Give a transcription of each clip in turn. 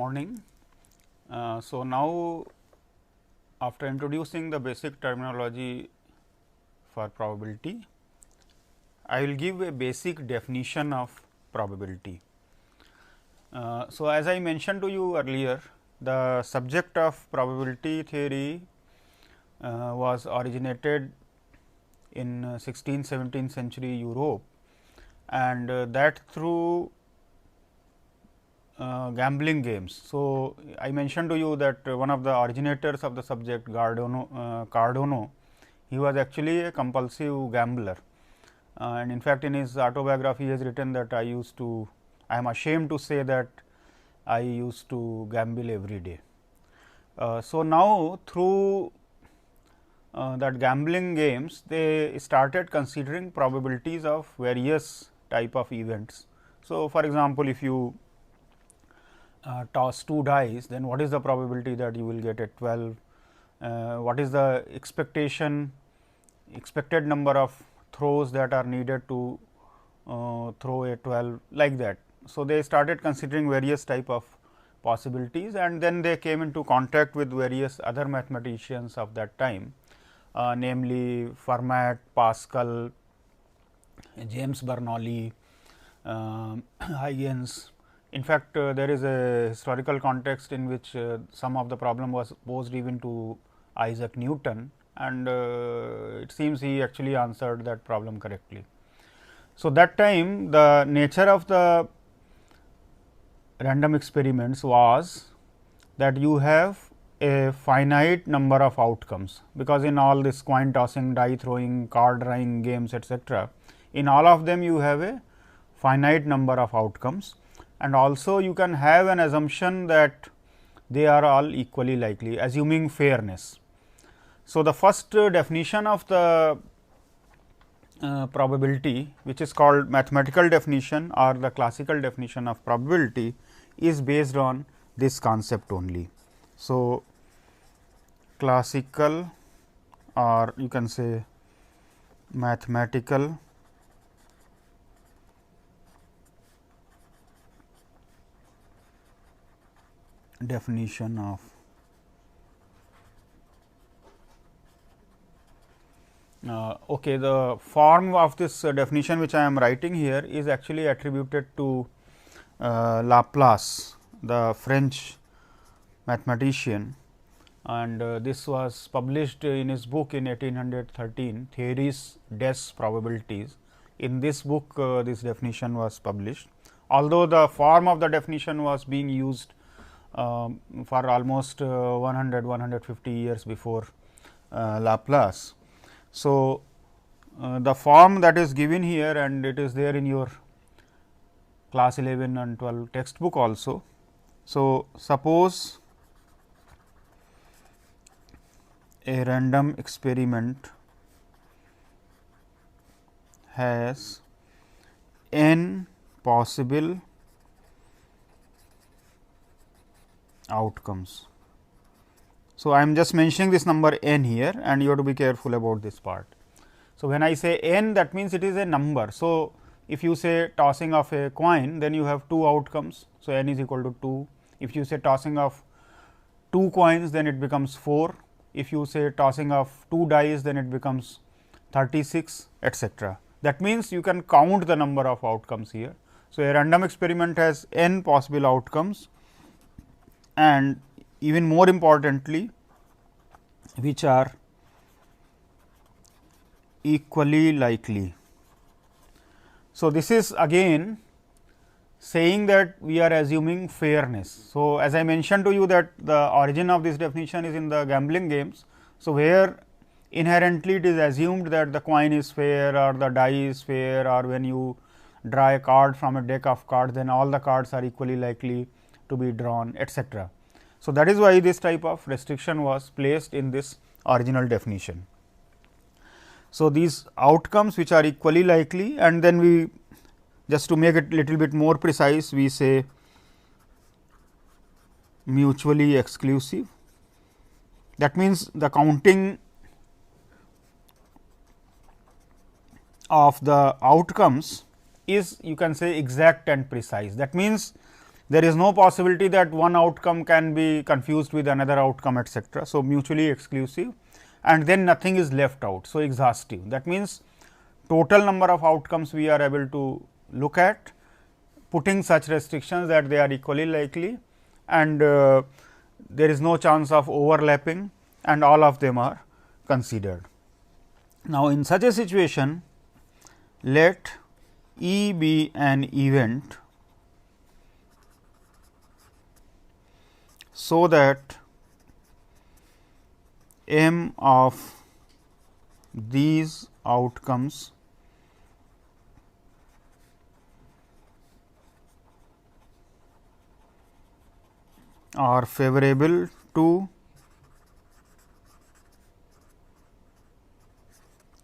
morning. So, now after introducing the basic terminology for probability, I will give a basic definition of probability. So, as I mentioned to you earlier, the subject of probability theory was originated in 16th-17th century Europe, and that through gambling games. So, I mentioned to you that one of the originators of the subject Cardano, he was actually a compulsive gambler, and in fact, in his autobiography he has written that I am ashamed to say that I used to gamble every day. So, now through that gambling games, they started considering probabilities of various type of events. So, for example, if you toss 2 dice, then what is the probability that you will get a 12? What is the expected number of throws that are needed to throw a 12, like that. So, they started considering various type of possibilities, and then they came into contact with various other mathematicians of that time, namely Fermat, Pascal, James Bernoulli, Huygens. In fact, there is a historical context in which some of the problem was posed even to Isaac Newton, and it seems he actually answered that problem correctly. So, that time the nature of the random experiments was that you have a finite number of outcomes, because in all this coin tossing, die throwing, card drawing games, etcetera, in all of them you have a finite number of outcomes, and also you can have an assumption that they are all equally likely, assuming fairness. So, the first definition of the probability, which is called mathematical definition or the classical definition of probability, is based on this concept only. So, classical, or you can say mathematical definition of okay, the form of this definition which I am writing here is actually attributed to Laplace, the French mathematician, and this was published in his book in 1813, Theories des Probabilities. In this book, this definition was published, although the form of the definition was being used for almost 150 years before Laplace. So, the form that is given here, and it is there in your class 11 and 12 textbook also. So, suppose a random experiment has n possible outcomes. So, I am just mentioning this number n here, and you have to be careful about this part. So, when I say n, that means it is a number. So, if you say tossing of a coin, then you have 2 outcomes. So, n is equal to 2. If you say tossing of 2 coins, then it becomes 4. If you say tossing of 2 dice, then it becomes 36, etcetera. That means, you can count the number of outcomes here. So, a random experiment has n possible outcomes, and even more importantly, which are equally likely. So, this is again saying that we are assuming fairness. So, as I mentioned to you that the origin of this definition is in the gambling games. So, where inherently it is assumed that the coin is fair or the die is fair, or when you draw a card from a deck of cards, then all the cards are equally likely to be drawn, etcetera. So, that is why this type of restriction was placed in this original definition. So, these outcomes which are equally likely, and then we, just to make it little bit more precise, we say mutually exclusive. That means, the counting of the outcomes is, you can say, exact and precise. That means, There is no possibility that one outcome can be confused with another outcome, etcetera. So, mutually exclusive, and then nothing is left out. So, exhaustive, that means total number of outcomes we are able to look at, putting such restrictions that they are equally likely, and there is no chance of overlapping, and all of them are considered. Now, in such a situation, let E be an event so that m of these outcomes are favorable to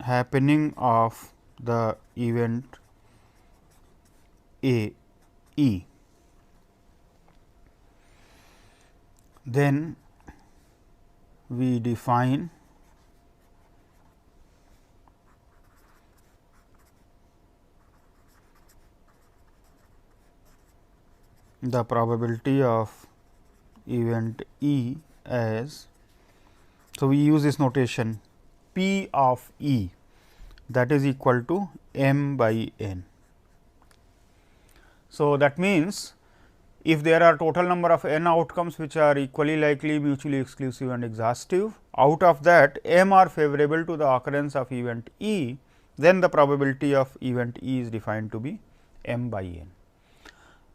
happening of the event A E. Then we define the probability of event E as, so we use this notation P of E, that is equal to m by n. So, that means, if there are total number of n outcomes which are equally likely, mutually exclusive and exhaustive, out of that m are favorable to the occurrence of event E, then the probability of event E is defined to be m by n.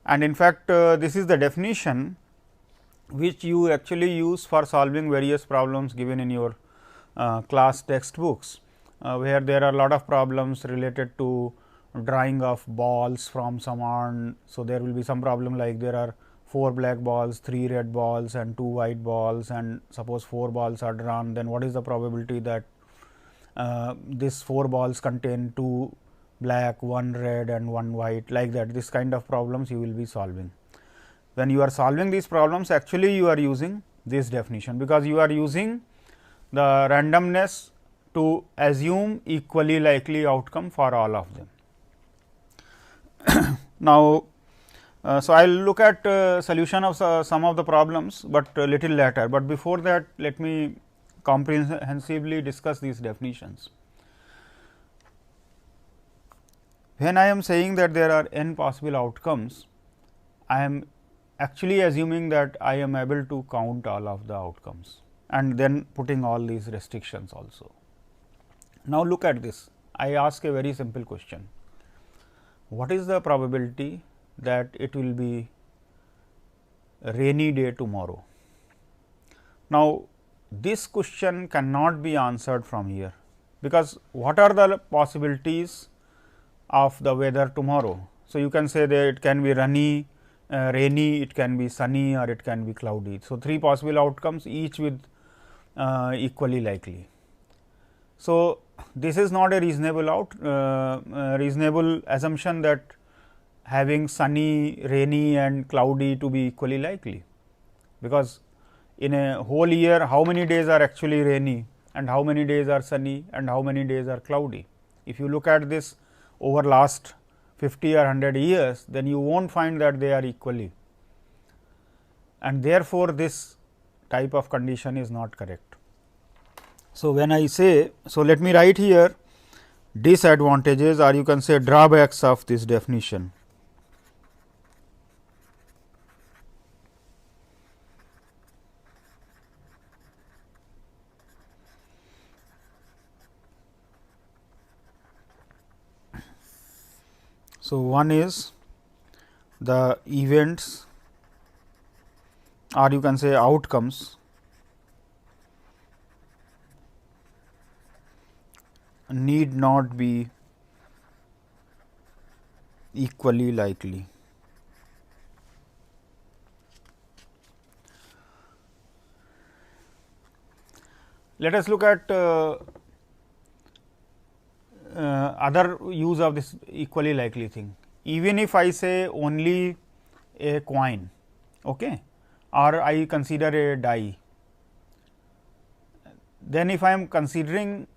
And in fact, this is the definition which you actually use for solving various problems given in your class textbooks, where there are a lot of problems related to drawing of balls from some urn. So, there will be some problem like there are 4 black balls, 3 red balls and 2 white balls, and suppose 4 balls are drawn, then what is the probability that this 4 balls contain 2 black, 1 red and 1 white, like that. This kind of problems you will be solving. When you are solving these problems, actually you are using this definition, because you are using the randomness to assume equally likely outcome for all of them. Now, so I will look at solution of some of the problems, but a little later, but before that let me comprehensively discuss these definitions. When I am saying that there are n possible outcomes, I am actually assuming that I am able to count all of the outcomes and then putting all these restrictions also. Now, look at this. I ask a very simple question: what is the probability that it will be a rainy day tomorrow? Now, this question cannot be answered from here, because what are the possibilities of the weather tomorrow? So, you can say that it can be rainy, it can be sunny, or it can be cloudy. So, 3 possible outcomes, each with equally likely. So, this is not a reasonable reasonable assumption that having sunny, rainy and cloudy to be equally likely, because in a whole year how many days are actually rainy and how many days are sunny and how many days are cloudy. If you look at this over last 50 or 100 years, then you will not find that they are equally, and therefore, this type of condition is not correct. So, when I say, so let me write here disadvantages, or you can say drawbacks of this definition. So, one is the events, or you can say outcomes need not be equally likely. Let us look at other use of this equally likely thing. Even if I say only a coin, okay, or I consider a die, then if I am considering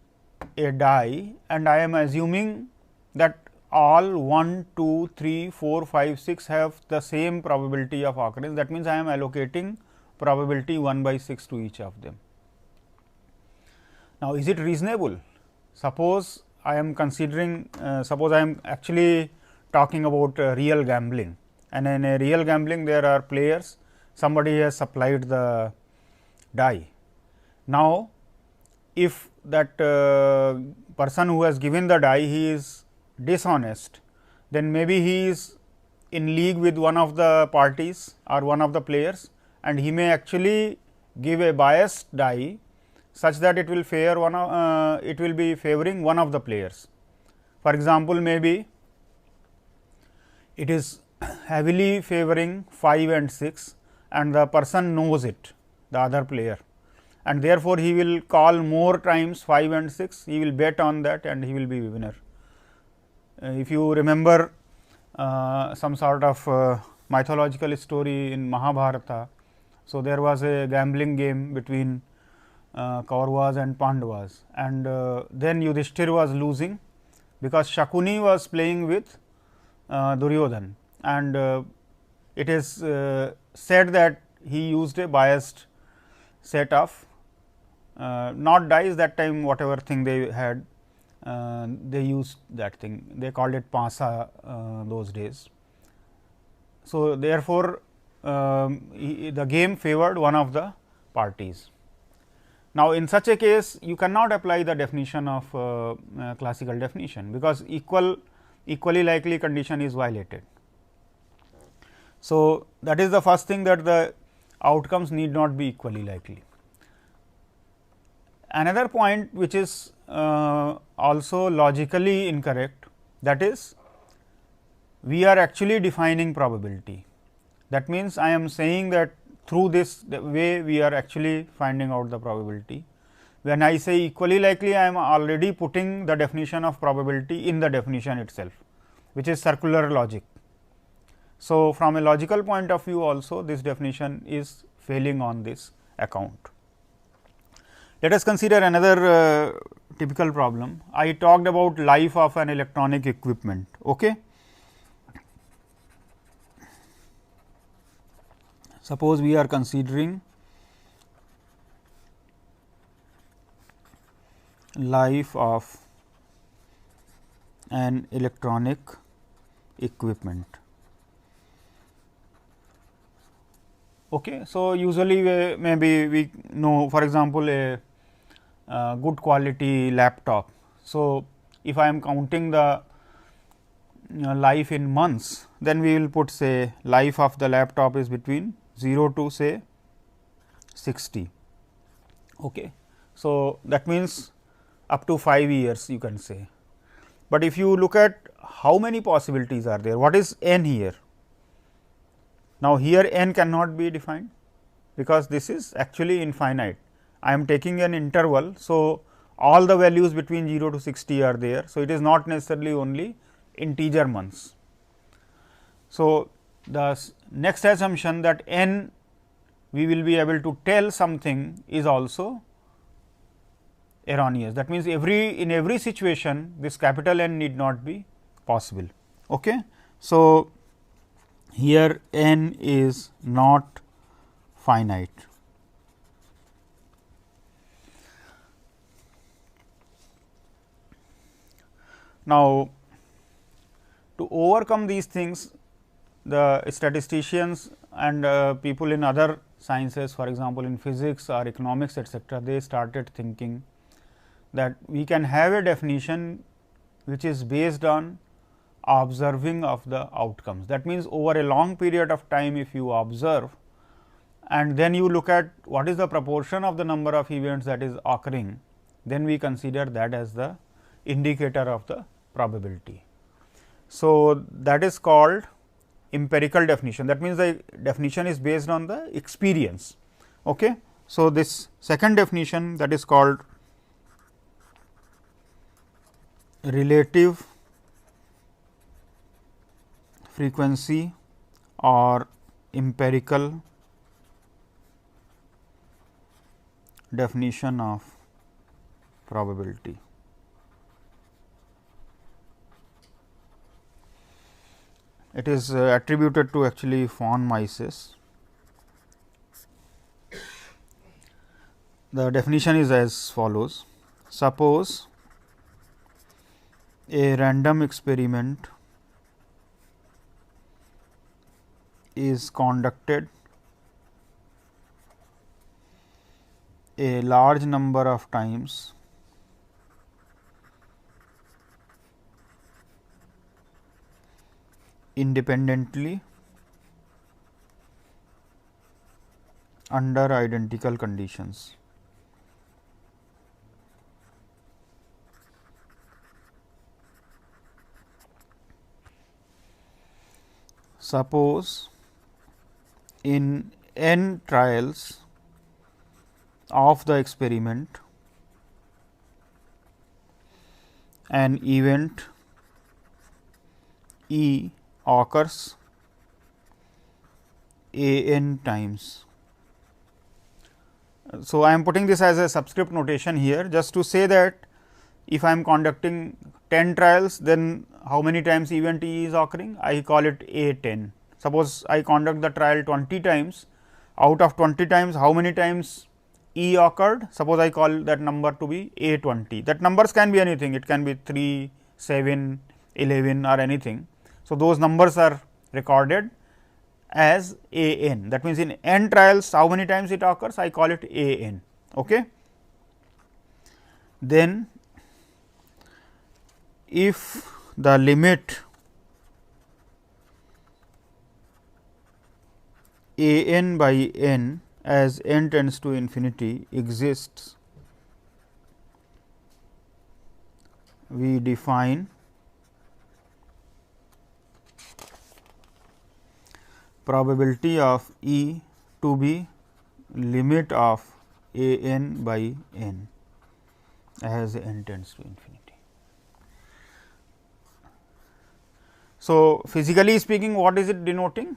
a die and I am assuming that all 1, 2, 3, 4, 5, 6 have the same probability of occurrence. That means, I am allocating probability 1 by 6 to each of them. Now, is it reasonable? Suppose I am considering, suppose I am actually talking about real gambling, and in a real gambling there are players, somebody has supplied the die. Now, if that person who has given the die, he is dishonest, then maybe he is in league with one of the parties or one of the players, and he may actually give a biased die such that it will favor one of it will be favoring one of the players. For example, maybe it is heavily favoring 5 and 6, and the person knows it, the other player, and therefore, he will call more times 5 and 6, he will bet on that and he will be winner. If you remember some sort of mythological story in Mahabharata, so there was a gambling game between Kauravas and Pandavas, and then Yudhishthir was losing, because Shakuni was playing with Duryodhan, and it is said that he used a biased set of not dice, that time whatever thing they had, they used that thing, they called it Pasa those days. So, therefore, the game favored one of the parties. Now, in such a case, you cannot apply the definition of classical definition, because equally likely condition is violated. So, that is the first thing, that the outcomes need not be equally likely. Another point which is also logically incorrect, that is, we are actually defining probability. That means, I am saying that through this way we are actually finding out the probability. When I say equally likely, I am already putting the definition of probability in the definition itself, which is circular logic. So, from a logical point of view also, this definition is failing on this account. Let us consider another typical problem. I talked about life of an electronic equipment. Okay. Suppose we are considering life of an electronic equipment. Okay. So, usually maybe we know, for example, a good quality laptop. So, if I am counting the life in months, then we will put, say, life of the laptop is between 0 to say 60. Okay. So, that means up to 5 years you can say. But if you look at how many possibilities are there, what is n here? Now, here n cannot be defined, because this is actually infinite. I am taking an interval. So, all the values between 0 to 60 are there. So, it is not necessarily only integer months. So, the next assumption that n we will be able to tell something is also erroneous. That means, in every situation this capital N need not be possible. Okay. So, here n is not finite. Now, to overcome these things, the statisticians and people in other sciences, for example, in physics or economics etcetera, they started thinking that we can have a definition which is based on observing of the outcomes. That means, over a long period of time, if you observe and then you look at what is the proportion of the number of events that is occurring, then we consider that as the indicator of the probability. So, that is called empirical definition. That means, the definition is based on the experience. Okay. So, this second definition, that is called relative frequency or empirical definition of probability. it is attributed to actually von Mises. The definition is as follows: suppose a random experiment is conducted a large number of times independently under identical conditions. Suppose in n trials of the experiment, an event E occurs a n times. So, I am putting this as a subscript notation here, just to say that if I am conducting 10 trials, then how many times event E is occurring? I call it A 10. Suppose I conduct the trial 20 times, out of 20 times, how many times E occurred? Suppose I call that number to be A 20. That numbers can be anything, it can be 3, 7, 11 or anything. So, those numbers are recorded as A n. That means, in n trials, how many times it occurs? I call it A n. Okay. Then, if the limit A n by n as n tends to infinity exists, we define probability of E to be limit of A n by n as n tends to infinity. So, physically speaking, what is it denoting?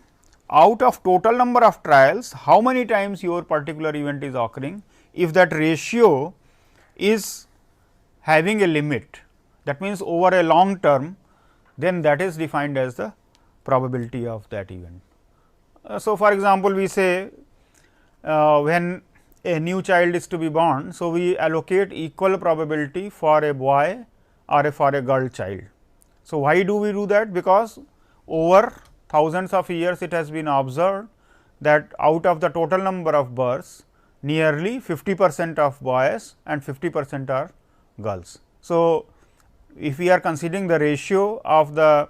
Out of total number of trials, how many times your particular event is occurring? If that ratio is having a limit, that means over a long term, then that is defined as the probability of that event. So, for example, we say when a new child is to be born, so we allocate equal probability for a boy or for a girl child. So, why do we do that? Because over thousands of years it has been observed that out of the total number of births, nearly 50% of boys and 50% are girls. So, if we are considering the ratio of the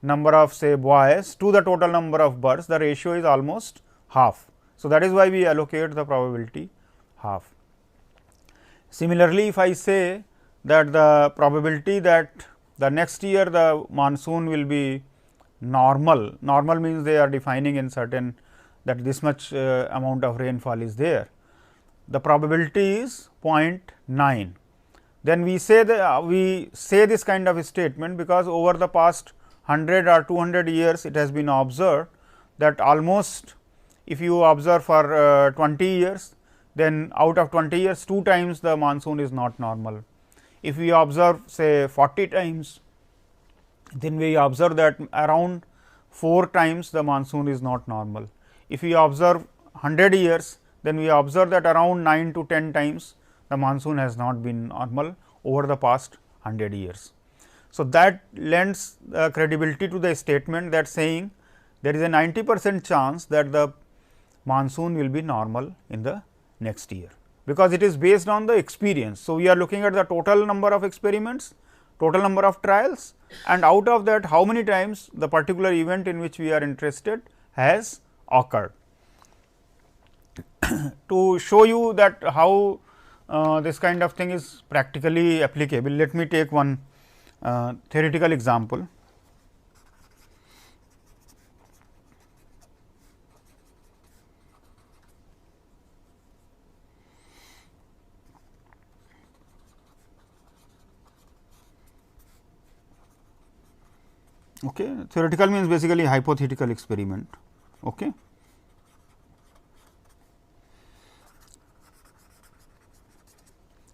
number of say boys to the total number of births, the ratio is almost half. So, that is why we allocate the probability half. Similarly, if I say that the probability that the next year the monsoon will be normal, normal means they are defining in certain that this much amount of rainfall is there. The probability is 0.9. Then we say this kind of a statement because over the past 100 or 200 years it has been observed that almost if you observe for 20 years, then out of 20 years 2 times the monsoon is not normal. If we observe say 40 times, then we observe that around 4 times the monsoon is not normal. If we observe 100 years, then we observe that around 9 to 10 times the monsoon has not been normal over the past 100 years. So, that lends credibility to the statement that saying there is a 90% chance that the monsoon will be normal in the next year, because it is based on the experience. So, we are looking at the total number of experiments, total number of trials, and out of that how many times the particular event in which we are interested has occurred. To show you that how this kind of thing is practically applicable, let me take one theoretical example. Okay. Theoretical means basically hypothetical experiment. Okay.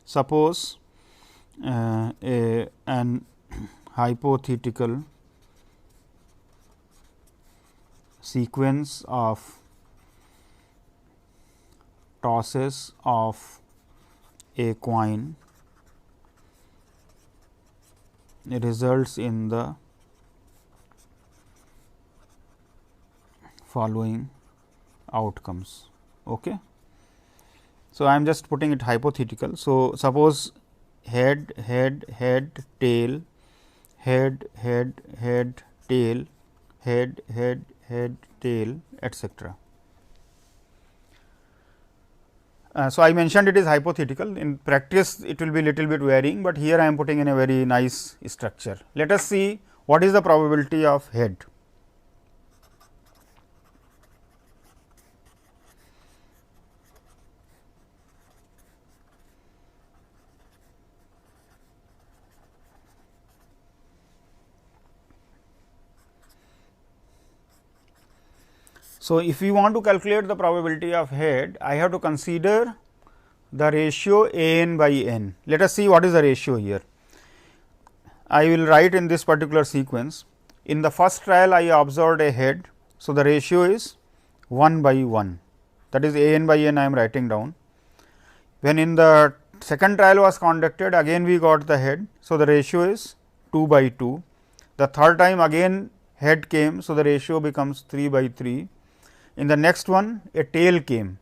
Suppose an hypothetical sequence of tosses of a coin results in the following outcomes. Okay. So, I am just putting it hypothetical. So, suppose head, head, head, tail, head, head, head, tail, head, head, head, tail, etc. So, I mentioned it is hypothetical. In practice, it will be little bit varying, but here I am putting in a very nice structure. Let us see what is the probability of head. So, if we want to calculate the probability of head, I have to consider the ratio a n by n. Let us see what is the ratio here. I will write in this particular sequence. In the first trial, I observed a head. So, the ratio is 1 by 1, that is a n by n I am writing down. When in the second trial was conducted, again we got the head. So, the ratio is 2 by 2. The third time again head came. So, the ratio becomes 3 by 3. In the next one a tail came.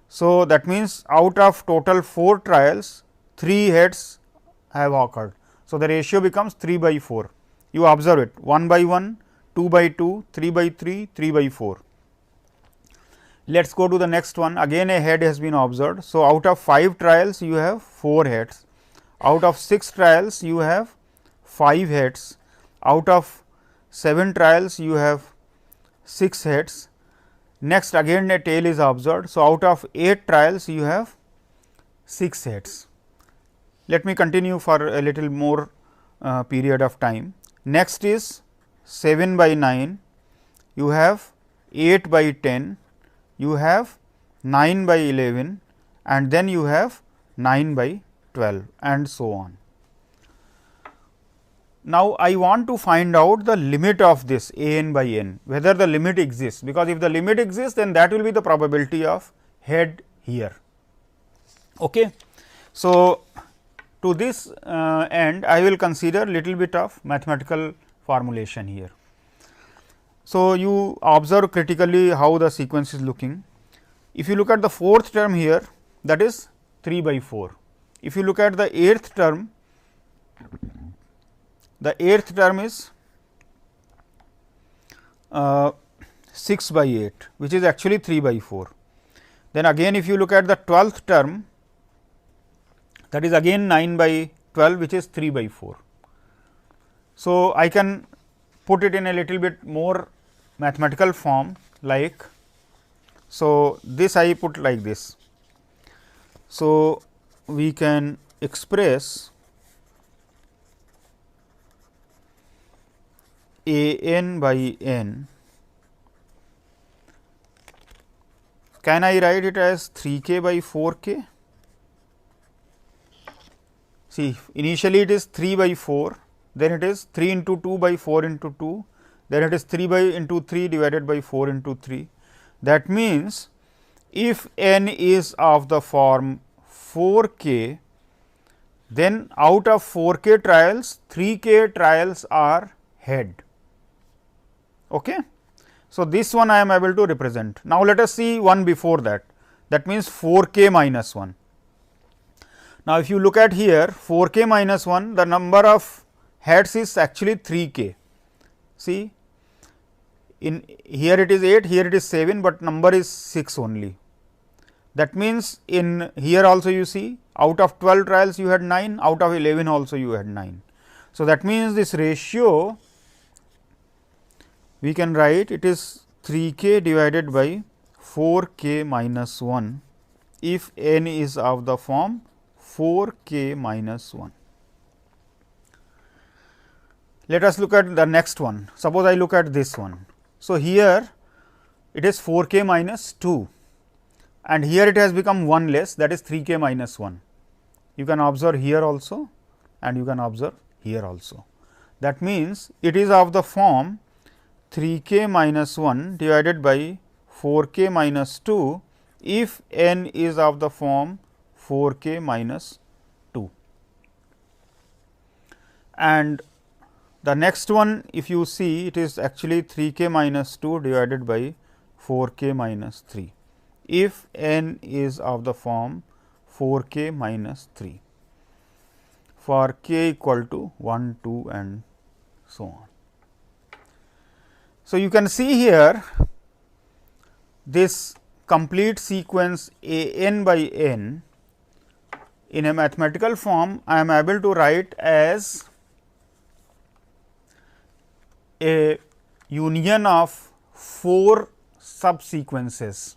So, that means out of total 4 trials 3 heads have occurred. So, the ratio becomes 3 by 4. You observe it 1 by 1, 2 by 2, 3 by 3, 3 by 4. Let us go to the next one, again a head has been observed. So, out of 5 trials you have 4 heads, out of 6 trials you have 5 heads, out of 7 trials you have 6 heads. Next again a tail is observed. So, out of 8 trials you have 6 heads. Let me continue for a little more period of time. Next is 7 by 9, you have 8 by 10, you have 9 by 11 and then you have 9 by 12 and so on. Now, I want to find out the limit of this a n by n, whether the limit exists, because if the limit exists, then that will be the probability of head here. Okay. So, to this end I will consider little bit of mathematical formulation here. So, you observe critically how the sequence is looking. If you look at the fourth term here, that is 3 by 4. If you look at the eighth term, the eighth term is 6 by 8, which is actually 3 by 4. Then again if you look at the 12th term, that is again 9 by 12, which is 3 by 4. So, I can put it in a little bit more mathematical form like, so this I put like this. So, we can express a n by n, can I write it as 3 k by 4 k? See, initially it is 3 by 4, then it is 3 into 2 by 4 into 2, then it is 3 by into 3 divided by 4 into 3. That means, if n is of the form 4 k, then out of 4 k trials, 3 k trials are head. Okay. So, this one I am able to represent. Now, let us see one before that, that means 4 k minus 1. Now, if you look at here 4 k minus 1, the number of heads is actually 3 k. See, in here it is 8, here it is 7, but number is 6 only. That means, in here also you see out of 12 trials you had 9, out of 11 also you had 9. So, that means, this ratio we can write it is 3 k divided by 4 k minus 1, if n is of the form 4 k minus 1. Let us look at the next one. Suppose I look at this one. So, here it is 4 k minus 2 and here it has become 1 less, that is 3 k minus 1. You can observe here also and you can observe here also. That means, it is of the form 3k minus 1 divided by 4k minus 2 if n is of the form 4k minus 2. And the next one, if you see, it is actually 3k minus 2 divided by 4k minus 3 if n is of the form 4k minus 3 for k equal to 1, 2 and so on. So, you can see here this complete sequence a n by n in a mathematical form I am able to write as a union of 4 subsequences,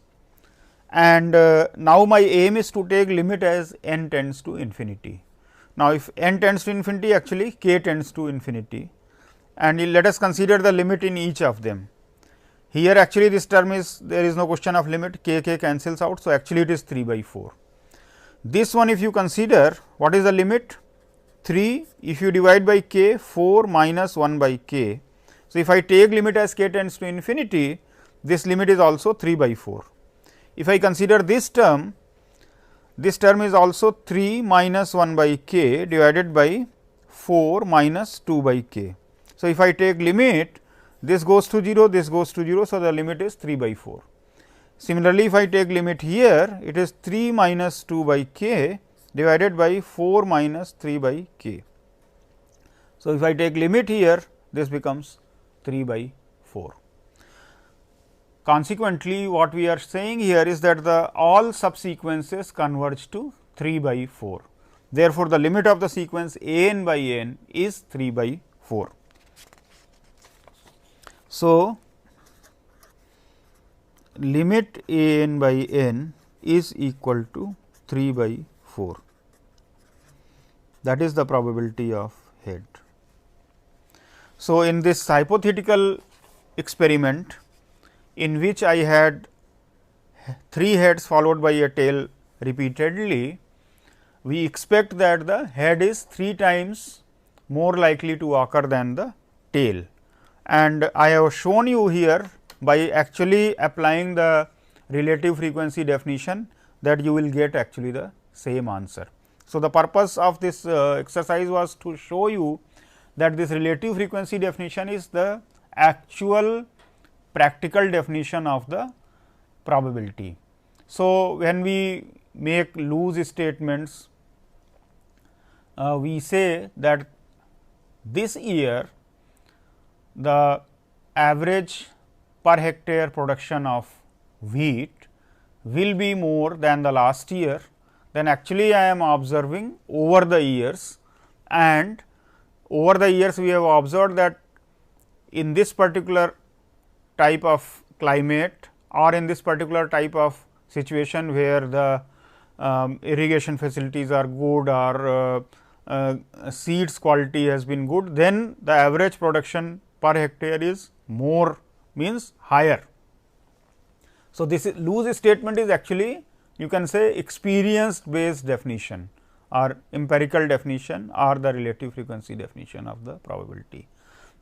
and now my aim is to take limit as n tends to infinity. Now, if n tends to infinity, actually k tends to infinity, and let us consider the limit in each of them. Here actually this term is, there is no question of limit, k cancels out. So, actually it is 3 by 4. This one if you consider, what is the limit? 3, if you divide by k, 4 minus 1 by k. So, if I take limit as k tends to infinity, this limit is also 3 by 4. If I consider this term is also 3 minus 1 by k divided by 4 minus 2 by k. So, if I take limit, this goes to 0, this goes to 0. So, the limit is 3 by 4. Similarly, if I take limit here, it is 3 minus 2 by k divided by 4 minus 3 by k. So, if I take limit here, this becomes 3 by 4. Consequently, what we are saying here is that the all subsequences converge to 3 by 4. Therefore, the limit of the sequence a n by n is 3 by 4. So, limit a n by n is equal to 3 by 4. That is the probability of head. So, in this hypothetical experiment in which I had 3 heads followed by a tail repeatedly, we expect that the head is 3 times more likely to occur than the tail. And I have shown you here by actually applying the relative frequency definition that you will get actually the same answer. So, the purpose of this exercise was to show you that this relative frequency definition is the actual practical definition of the probability. So, when we make loose statements, we say that this year the average per hectare production of wheat will be more than the last year, then actually I am observing over the years, and over the years we have observed that in this particular type of climate or in this particular type of situation where the irrigation facilities are good or seeds quality has been good, then the average production per hectare is more, means higher. So, this loose statement is actually, you can say, experience based definition or empirical definition or the relative frequency definition of the probability.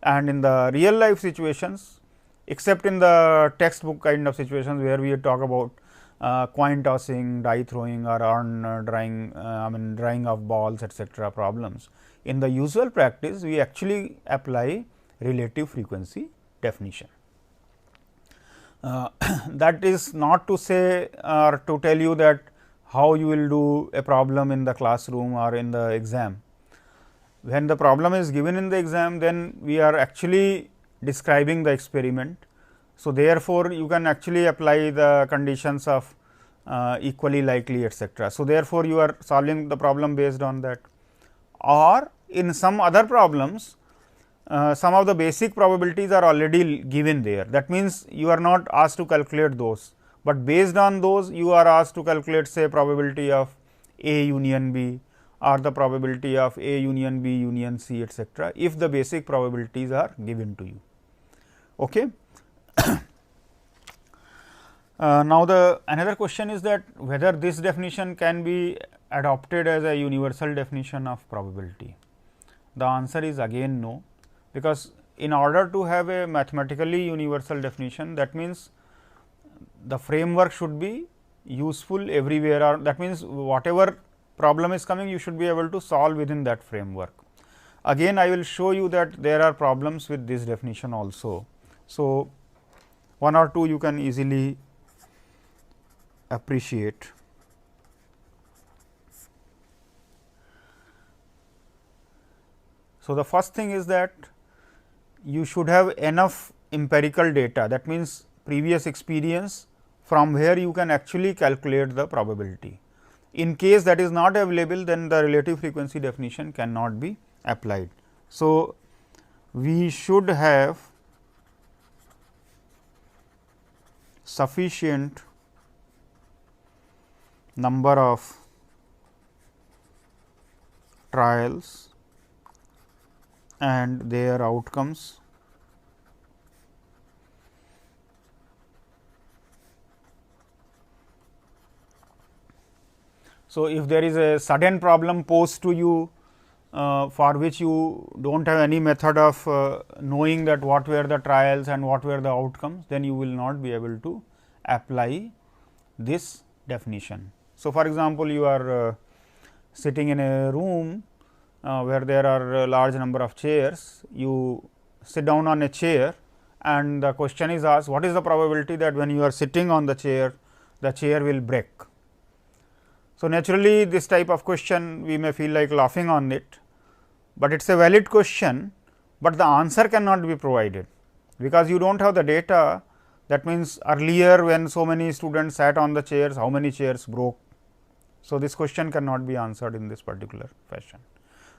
And in the real life situations, except in the textbook kind of situations where we talk about coin tossing, die throwing or urn drying, drying of balls etc. problems. In the usual practice, we actually apply relative frequency definition. That is not to say or to tell you that how you will do a problem in the classroom or in the exam. When the problem is given in the exam, then we are actually describing the experiment. So, therefore, you can actually apply the conditions of equally likely etc. So, therefore, you are solving the problem based on that, or in some other problems some of the basic probabilities are already given there. That means, you are not asked to calculate those, but based on those you are asked to calculate say probability of A union B or the probability of A union B union C etc., if the basic probabilities are given to you. Okay. Now, the another question is that whether this definition can be adopted as a universal definition of probability. The answer is again no, because in order to have a mathematically universal definition, that means the framework should be useful everywhere, or that means whatever problem is coming, you should be able to solve within that framework. Again, I will show you that there are problems with this definition also. So, one or two you can easily appreciate. So, the first thing is that you should have enough empirical data, that means previous experience from where you can actually calculate the probability. In case that is not available, then the relative frequency definition cannot be applied. So, we should have sufficient number of trials and their outcomes So, if there is a sudden problem posed to you for which you do not have any method of knowing that what were the trials and what were the outcomes, then you will not be able to apply this definition. So, for example, you are sitting in a room where there are a large number of chairs, you sit down on a chair and the question is asked, what is the probability that when you are sitting on the chair will break. So, naturally this type of question we may feel like laughing on it, but it is a valid question, but the answer cannot be provided, because you do not have the data. That means, earlier when so many students sat on the chairs, how many chairs broke. So, this question cannot be answered in this particular fashion.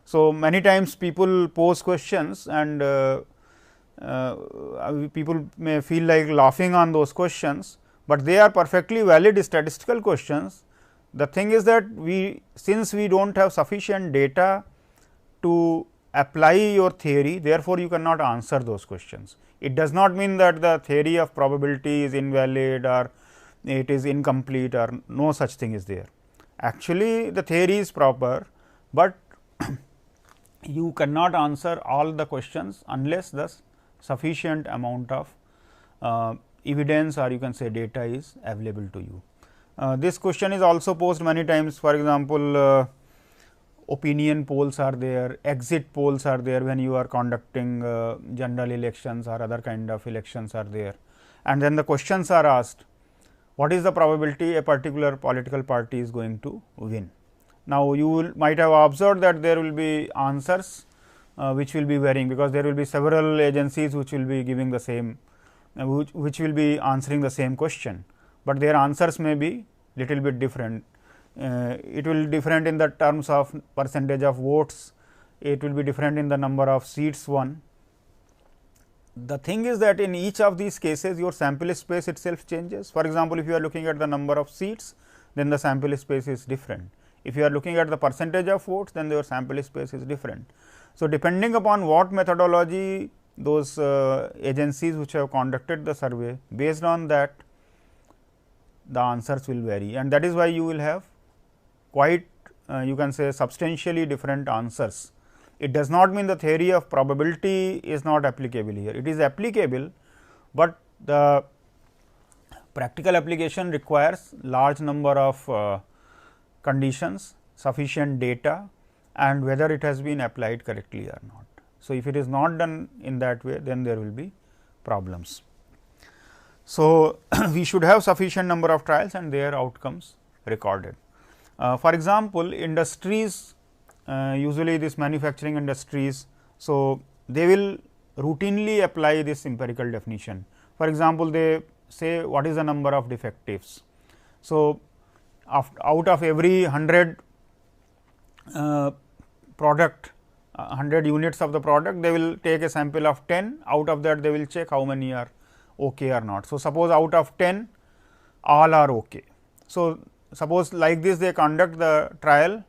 So, many times people pose questions and people may feel like laughing on those questions, but they are perfectly valid statistical questions. The thing is that since we do not have sufficient data to apply your theory, therefore, you cannot answer those questions. It does not mean that the theory of probability is invalid or it is incomplete, or no such thing is there. Actually, the theory is proper, but you cannot answer all the questions unless the sufficient amount of evidence, or you can say data, is available to you. This question is also posed many times. For example, opinion polls are there, exit polls are there when you are conducting general elections or other kind of elections are there. And then the questions are asked, what is the probability a particular political party is going to win. Now, you might have observed that there will be answers which will be varying, because there will be several agencies which will be giving the same, which will be answering the same question, but their answers may be little bit different. It will be different in the terms of percentage of votes, it will be different in the number of seats won. The thing is that in each of these cases your sample space itself changes. For example, if you are looking at the number of seats, then the sample space is different. If you are looking at the percentage of votes, then your sample space is different. So, depending upon what methodology those agencies which have conducted the survey, based on that the answers will vary, and that is why you will have quite you can say substantially different answers. It does not mean the theory of probability is not applicable here. It is applicable, but the practical application requires large number of conditions, sufficient data, and whether it has been applied correctly or not. So, if it is not done in that way, then there will be problems. So, we should have sufficient number of trials and their outcomes recorded. For example, industries, usually this manufacturing industries, so they will routinely apply this empirical definition. For example, they say what is the number of defectives. So, out of every 100 product, 100 units of the product, they will take a sample of 10, out of that they will check how many are okay or not. So, suppose out of 10 all are okay. So, suppose like this they conduct the trial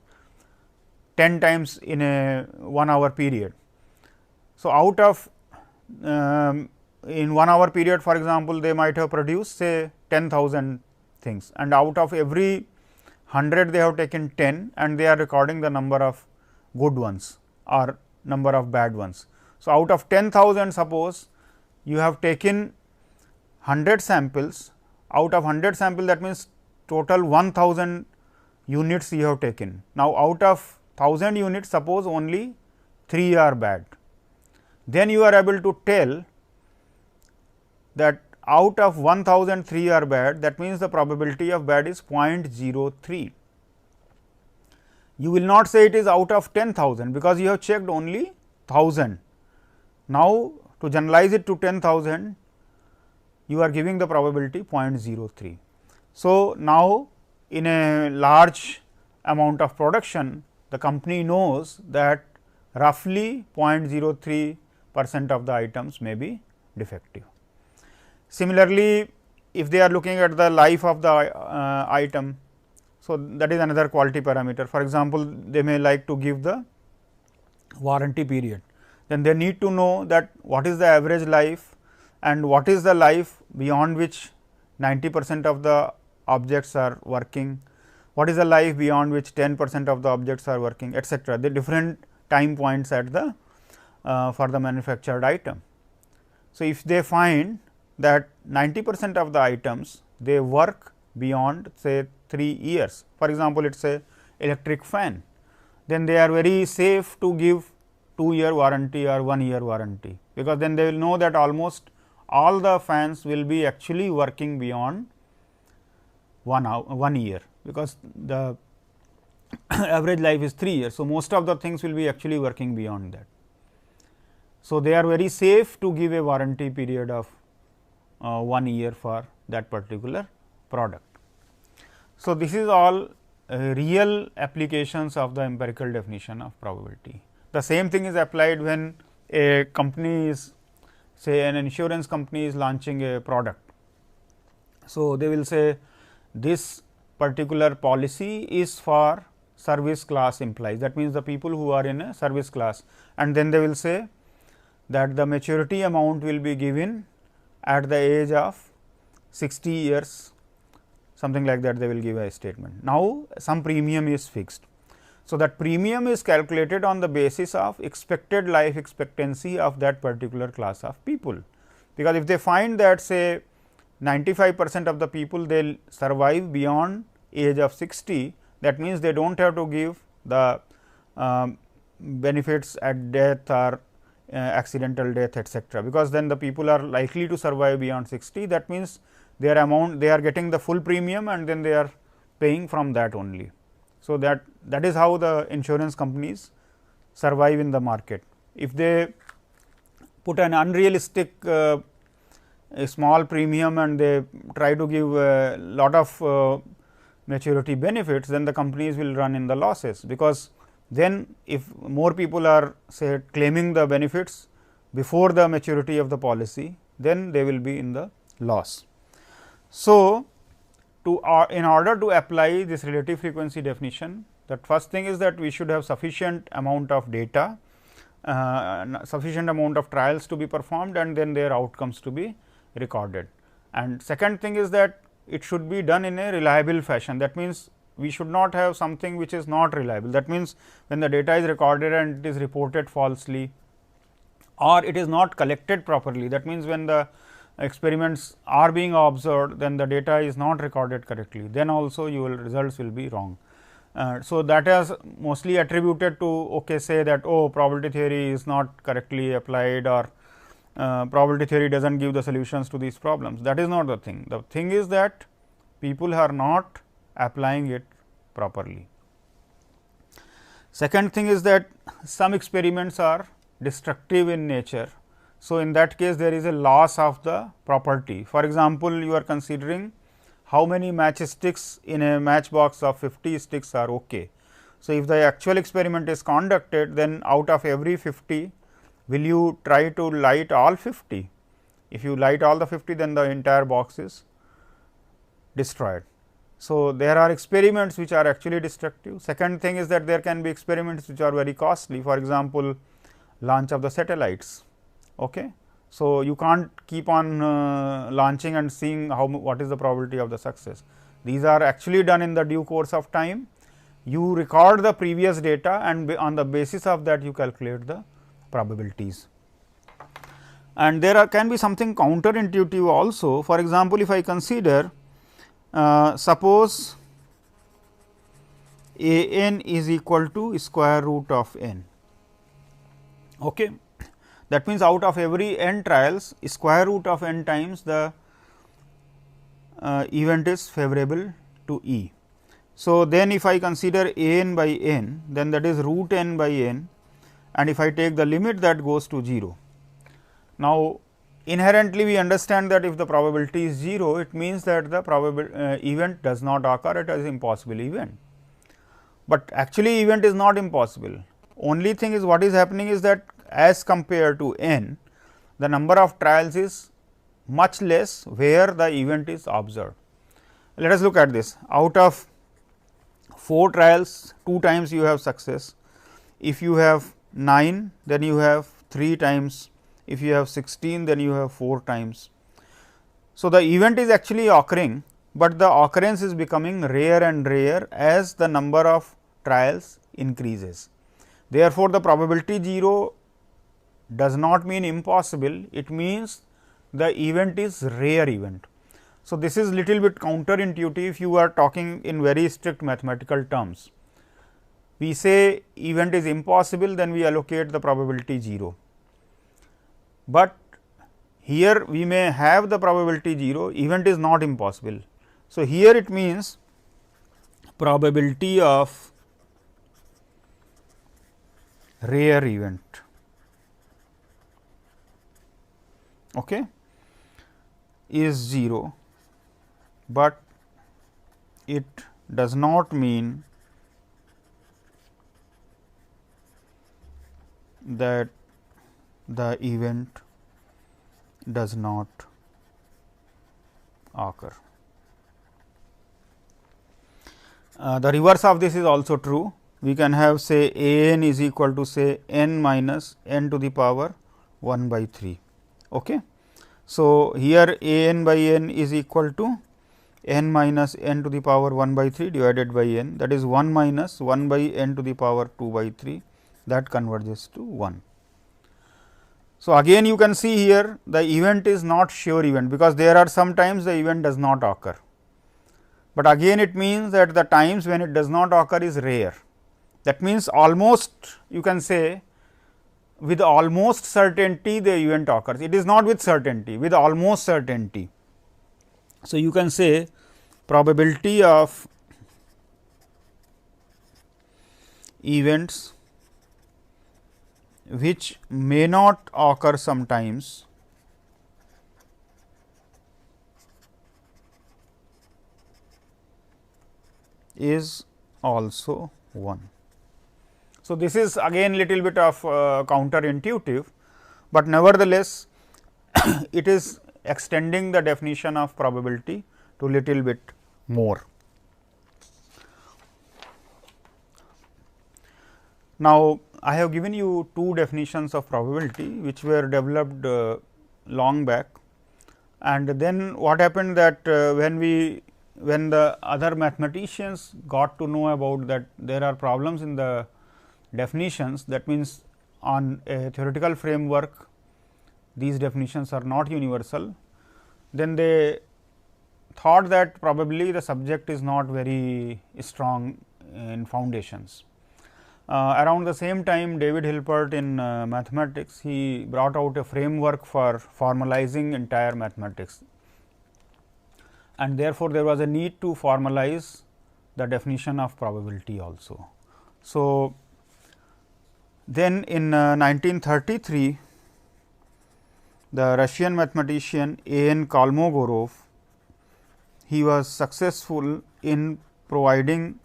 10 times in a 1 hour period. So, out of in 1 hour period, for example, they might have produced say 10,000 things, and out of every 100 they have taken 10 and they are recording the number of good ones or number of bad ones. So, out of 10,000, suppose you have taken 100 samples, out of 100 sample, that means total 1000 units you have taken. Now, out of 1000 units, suppose only 3 are bad, then you are able to tell that out of 1003 are bad, that means the probability of bad is 0.03. You will not say it is out of 10,000, because you have checked only 1000. Now, to generalize it to 10,000, you are giving the probability 0.03. So, now in a large amount of production, the company knows that roughly 0.03% of the items may be defective. Similarly, if they are looking at the life of the item, so that is another quality parameter. For example, they may like to give the warranty period, then they need to know that what is the average life and what is the life beyond which 90% of the objects are working, what is the life beyond which 10% of the objects are working, etcetera. The different time points at the for the manufactured item. So, if they find that 90% of the items they work beyond say 3 years, for example, it is a electric fan, then they are very safe to give 2-year warranty or 1-year warranty, because then they will know that almost all the fans will be actually working beyond 1 year, because the average life is 3 years. So, most of the things will be actually working beyond that. So, they are very safe to give a warranty period of 1 year for that particular product. So, this is all real applications of the empirical definition of probability. The same thing is applied when a company is, say an insurance company is launching a product. So, they will say this particular policy is for service class employees, that means, the people who are in a service class, and then they will say that the maturity amount will be given at the age of 60 years, something like that they will give a statement. Now, some premium is fixed. So, that premium is calculated on the basis of expected life expectancy of that particular class of people, because if they find that say 95% of the people they will survive beyond age of 60, that means, they do not have to give the benefits at death or accidental death, etcetera, because then the people are likely to survive beyond 60. That means, their amount they are getting the full premium and then they are paying from that only. So, that is how the insurance companies survive in the market. If they put an unrealistic a small premium and they try to give a lot of maturity benefits, then the companies will run in the losses, because then if more people are say claiming the benefits before the maturity of the policy, then they will be in the loss. So, in order to apply this relative frequency definition, the first thing is that we should have sufficient amount of data, sufficient amount of trials to be performed, and then their outcomes to be recorded. And second thing is that it should be done in a reliable fashion. That means, we should not have something which is not reliable. That means, when the data is recorded and it is reported falsely or it is not collected properly, that means, when the experiments are being observed, then the data is not recorded correctly, then also your results will be wrong. So, that is mostly attributed to say that probability theory is not correctly applied, or probability theory does not give the solutions to these problems. That is not the thing. The thing is that people are not applying it properly. Second thing is that some experiments are destructive in nature. So, in that case there is a loss of the property. For example, you are considering how many matchsticks in a matchbox of 50 sticks are okay. So, if the actual experiment is conducted, then out of every 50, will you try to light all 50? If you light all the 50, then the entire box is destroyed. So, there are experiments which are actually destructive. Second thing is that there can be experiments which are very costly. For example, launch of the satellites. Okay. So, you can't keep on launching and seeing what is the probability of the success. These are actually done in the due course of time. You record the previous data and on the basis of that you calculate the probabilities. And there can be something counterintuitive also. For example, if I consider suppose a n is equal to square root of n. Okay. That means, out of every n trials, square root of n times the event is favorable to E. So, then if I consider a n by n, then that is root n by n, and if I take the limit, that goes to 0. Now, inherently we understand that if the probability is 0, it means that the probable event does not occur, it is impossible event. But actually event is not impossible. Only thing is, what is happening is that as compared to n, the number of trials is much less where the event is observed. Let us look at this. Out of 4 trials, 2 times you have success. If you have 9, then you have 3 times. If you have 16, then you have 4 times. So, the event is actually occurring, but the occurrence is becoming rare and rare as the number of trials increases. Therefore, the probability 0 does not mean impossible, it means the event is rare event. So, this is little bit counterintuitive if you are talking in very strict mathematical terms. We say event is impossible, then we allocate the probability 0, but here we may have the probability 0, event is not impossible. So, here it means probability of rare event. Okay, is 0, but it does not mean that the event does not occur. The reverse of this is also true. We can have say a n is equal to say n minus n to the power 1 by 3. Okay. So, here a n by n is equal to n minus n to the power 1 by 3 divided by n, that is 1 minus 1 by n to the power 2 by 3, that converges to 1. So, again you can see here the event is not sure event, because there are sometimes the event does not occur, but again it means that the times when it does not occur is rare. That means, almost you can say with almost certainty the event occurs, it is not with certainty, with almost certainty. So, you can say probability of events which may not occur sometimes is also 1. So, this is again little bit of counterintuitive, but nevertheless it is extending the definition of probability to little bit more. Now, I have given you 2 definitions of probability which were developed long back, and then what happened that when the other mathematicians got to know about that there are problems in the definitions, that means on a theoretical framework these definitions are not universal, then they thought that probably the subject is not very strong in foundations. Around the same time, David Hilbert in mathematics, he brought out a framework for formalizing entire mathematics, and therefore, there was a need to formalize the definition of probability also. So, then in 1933, the Russian mathematician A. N. Kolmogorov, he was successful in providing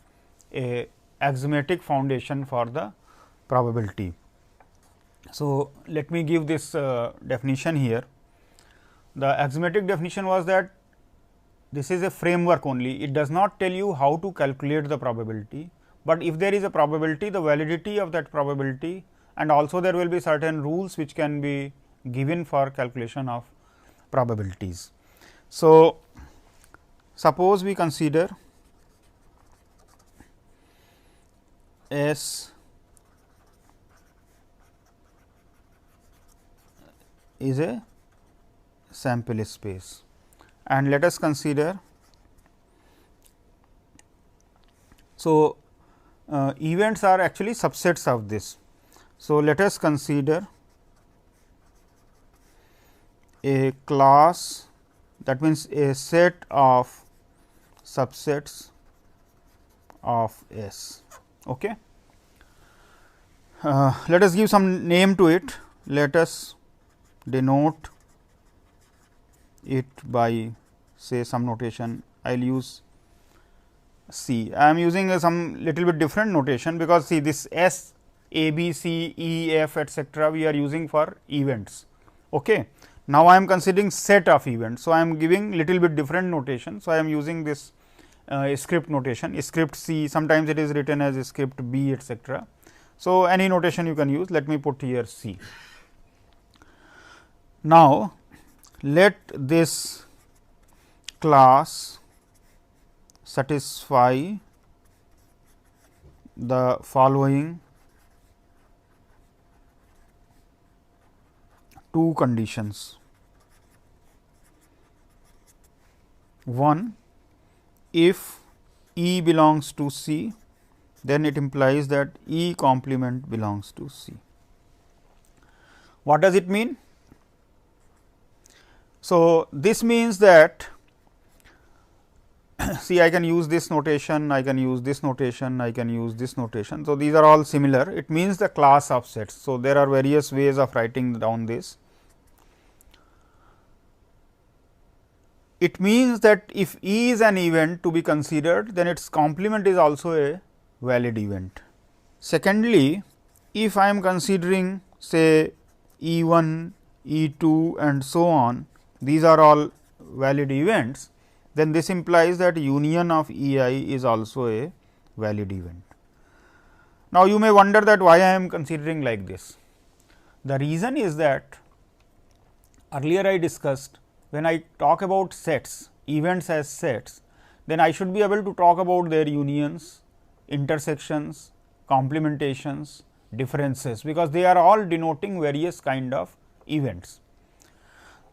a axiomatic foundation for the probability. So, let me give this definition here. The axiomatic definition was that this is a framework only, it does not tell you how to calculate the probability, but if there is a probability, the validity of that probability, and also there will be certain rules which can be given for calculation of probabilities. So, suppose we consider S is a sample space, and let us consider. So, events are actually subsets of this. So, let us consider a class, that means a set of subsets of S. Okay. Let us give some name to it. Let us denote it by say some notation. I will use C. I am using some little bit different notation, because see this S, A, B, C, E, F, etcetera, we are using for events. Okay. Now, I am considering set of events. So, I am giving little bit different notation. So, I am using this script notation, script C, sometimes it is written as script B, etcetera. So, any notation you can use. Let me put here C. Now, let this class satisfy the following two conditions. One, if E belongs to C, then it implies that E complement belongs to C. What does it mean? So, this means that see, I can use this notation, I can use this notation, I can use this notation. So, these are all similar. It means the class of sets. So, there are various ways of writing down this. It means that if E is an event to be considered, then its complement is also a valid event. Secondly, if I am considering say E 1, E 2 and so on, these are all valid events, then this implies that union of E I is also a valid event. Now, you may wonder that why I am considering like this. The reason is that earlier I discussed, when I talk about sets, events as sets, then I should be able to talk about their unions, intersections, complementations, differences, because they are all denoting various kind of events.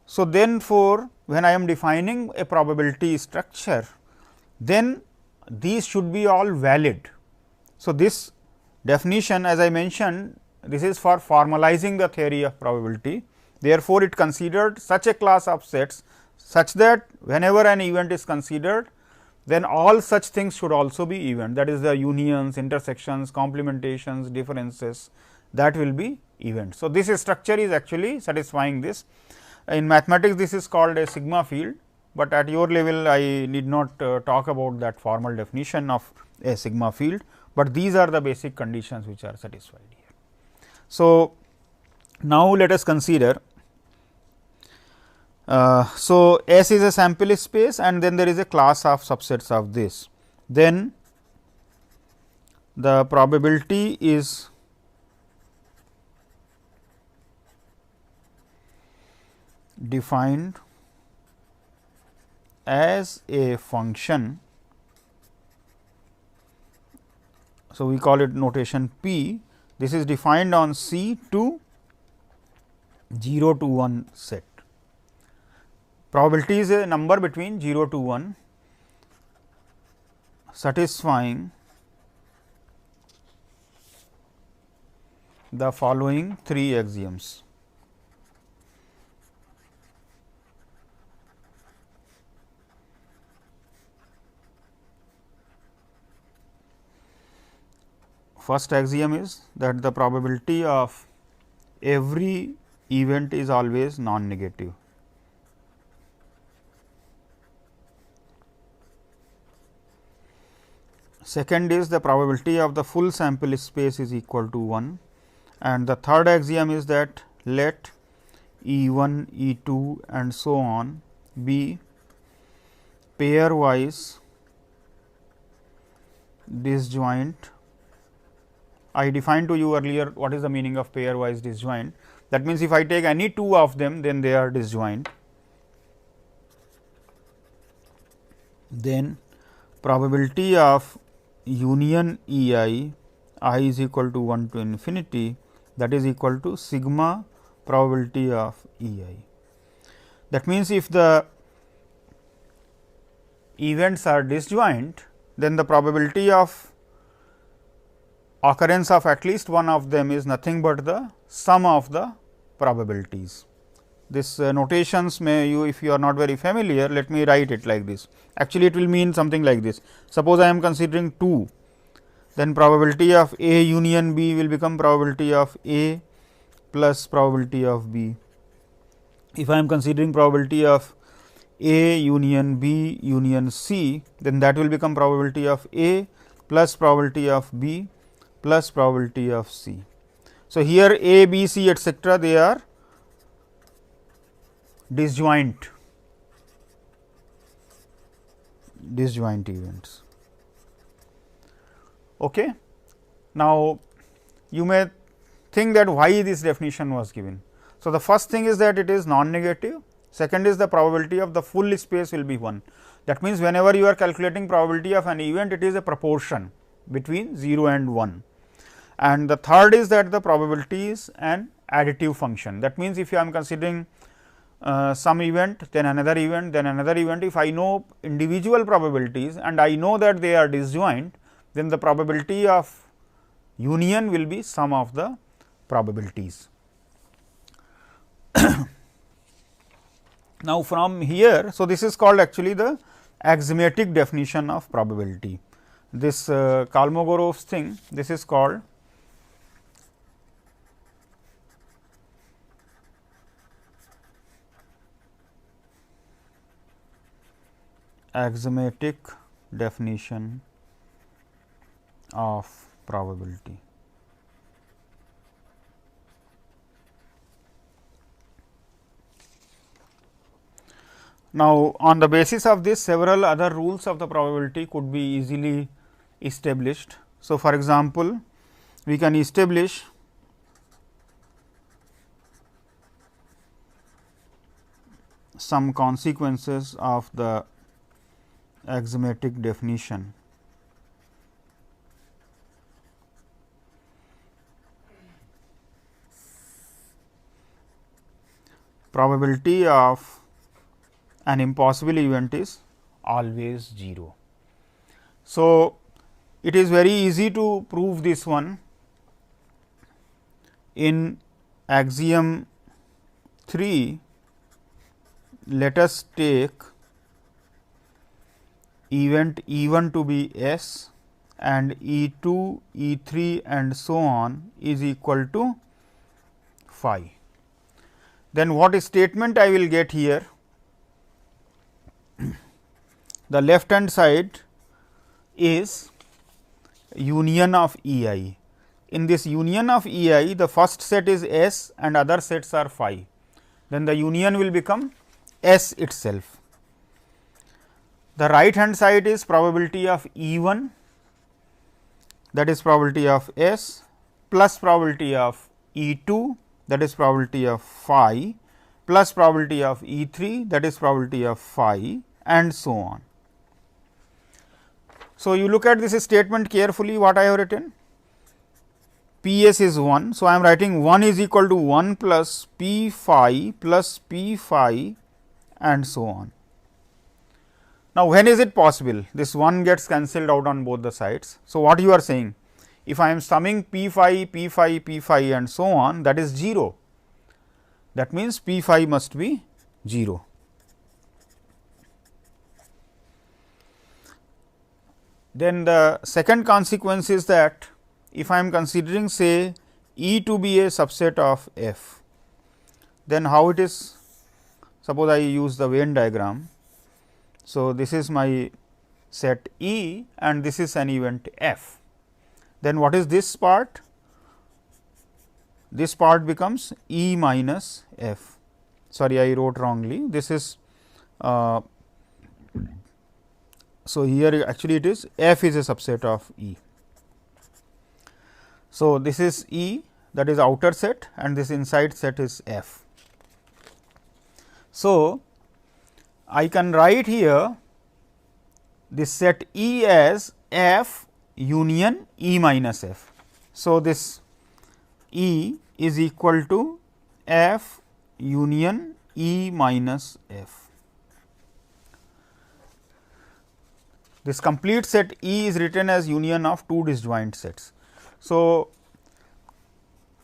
So, then for when I am defining a probability structure, then these should be all valid. So, this definition, as I mentioned, this is for formalizing the theory of probability. Therefore, it considered such a class of sets, such that whenever an event is considered, then all such things should also be event, that is the unions, intersections, complementations, differences, that will be events. So, this structure is actually satisfying this. In mathematics, this is called a sigma field, but at your level I need not talk about that formal definition of a sigma field, but these are the basic conditions which are satisfied here. So, now let us consider. So, S is a sample space and then there is a class of subsets of this. Then the probability is defined as a function. So, we call it notation P. This is defined on C to 0 to 1 set. Probability is a number between 0 to 1 satisfying the following three axioms. First axiom is that the probability of every event is always non-negative. Second is the probability of the full sample space is equal to 1, and the third axiom is that let E 1, E 2 and so on be pairwise disjoint. I defined to you earlier what is the meaning of pairwise disjoint. That means, if I take any two of them, then they are disjoint. Then probability of union E I is equal to 1 to infinity, that is equal to sigma probability of E I. That means, if the events are disjoint, then the probability of occurrence of at least one of them is nothing but the sum of the probabilities. This notations may you, if you are not very familiar, let me write it like this. Actually, it will mean something like this. Suppose I am considering 2, then probability of A union B will become probability of A plus probability of B. If I am considering probability of A union B union C, then that will become probability of A plus probability of B plus probability of C. So, here A, B, C etcetera, they are disjoint events. Okay. Now, you may think that why this definition was given. So, the first thing is that it is non-negative, second is the probability of the full space will be 1. That means, whenever you are calculating probability of an event, it is a proportion between 0 and 1. And the third is that the probability is an additive function. That means, if I am considering some event, then another event, then another event, if I know individual probabilities and I know that they are disjoint, then the probability of union will be sum of the probabilities. Now, from here, so this is called actually the axiomatic definition of probability. This Kolmogorov's thing, this is called axiomatic definition of probability. Now, on the basis of this, several other rules of the probability could be easily established. So, for example, we can establish some consequences of the axiomatic definition. Probability of an impossible event is always 0. So, it is very easy to prove this one. In axiom 3, let us take event E1 to be S and E2, E3 and so on is equal to phi. Then what statement I will get here? The left hand side is union of E I. In this union of E I, the first set is S and other sets are phi. Then the union will become S itself. The right hand side is probability of E1, that is probability of S, plus probability of E2, that is probability of phi, plus probability of E3, that is probability of phi, and so on. So, you look at this statement carefully, what I have written? P s is 1. So, I am writing 1 is equal to 1 plus P phi plus P phi and so on. Now, when is it possible? This 1 gets cancelled out on both the sides. So, what you are saying? If I am summing P phi, P phi, P phi and so on, that is 0. That means, P phi must be 0. Then the second consequence is that if I am considering say E to be a subset of F, then how it is? Suppose I use the Venn diagram. So, this is my set E and this is an event F. Then what is this part? This part becomes E minus F. Sorry, I wrote wrongly. This is so here actually it is F is a subset of E. So, this is E, that is outer set and this inside set is F. So, I can write here this set E as F union E minus F. So, this E is equal to F union E minus F. This complete set E is written as union of two disjoint sets. So,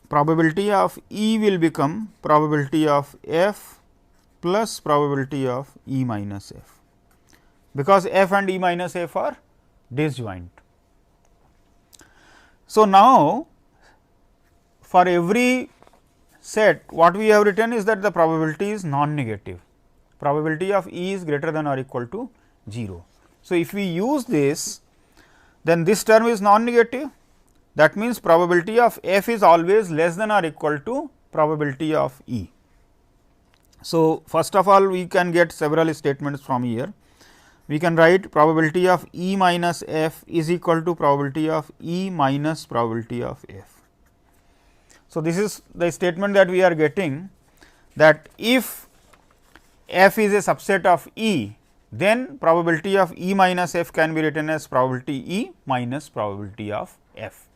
probability of E will become probability of F plus probability of E minus F, because F and E minus F are disjoint. So, now for every set what we have written is that the probability is non-negative, probability of E is greater than or equal to 0. So, if we use this, then this term is non-negative, that means probability of F is always less than or equal to probability of E. So, first of all we can get several statements from here. We can write probability of E minus F is equal to probability of E minus probability of F. So, this is the statement that we are getting, that if F is a subset of E, then probability of E minus F can be written as probability E minus probability of F,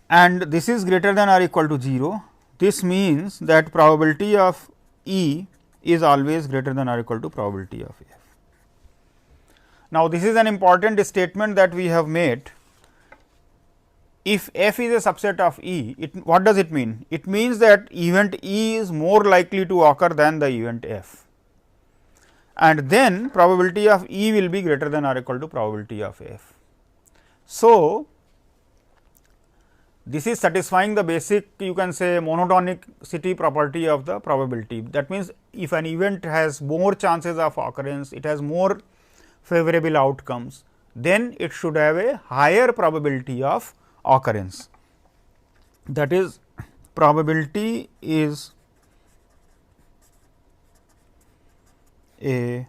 and this is greater than or equal to 0. This means that probability of E is always greater than or equal to probability of F. Now, this is an important statement that we have made. If F is a subset of E, what does it mean? It means that event E is more likely to occur than the event F, and then probability of E will be greater than or equal to probability of F. So, this is satisfying the basic, you can say, monotonicity property of the probability. That means, if an event has more chances of occurrence, it has more favorable outcomes, then it should have a higher probability of occurrence. That is, probability is a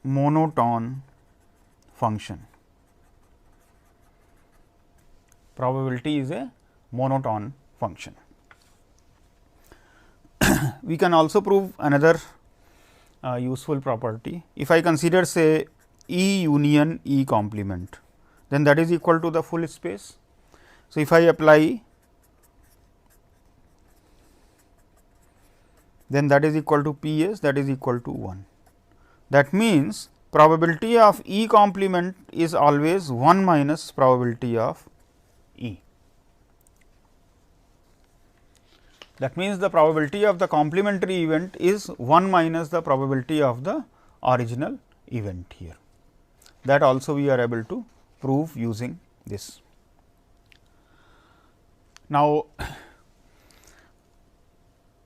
monotone function. Probability is a monotone function. We can also prove another useful property. If I consider, say, E union E complement, then that is equal to the full space. So, if I apply, then that is equal to P s, that is equal to 1. That means, probability of E complement is always 1 minus probability of E. That means, the probability of the complementary event is 1 minus the probability of the original event here. That also we are able to prove using this. Now,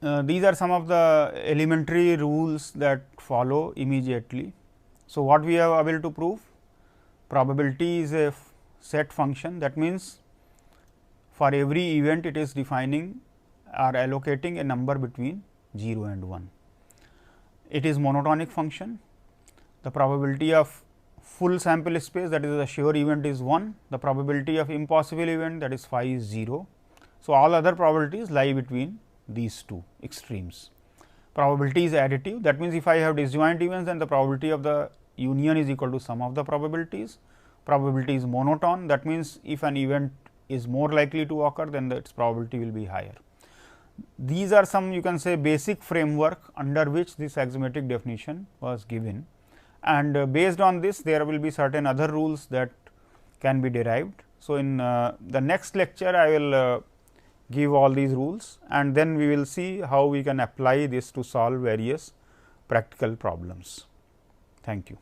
these are some of the elementary rules that follow immediately. So, what we are able to prove? Probability is a set function, that means, for every event it is defining or allocating a number between 0 and 1. It is monotonic function. The probability of full sample space, that is the sure event, is 1. The probability of impossible event, that is phi, is 0. So, all other probabilities lie between these two extremes. Probability is additive, that means, if I have disjoint events, then the probability of the union is equal to sum of the probabilities. Probability is monotone, that means, if an event is more likely to occur, then its probability will be higher. These are some, you can say, basic framework under which this axiomatic definition was given, and based on this there will be certain other rules that can be derived. So, in the next lecture I will give all these rules, and then we will see how we can apply this to solve various practical problems. Thank you.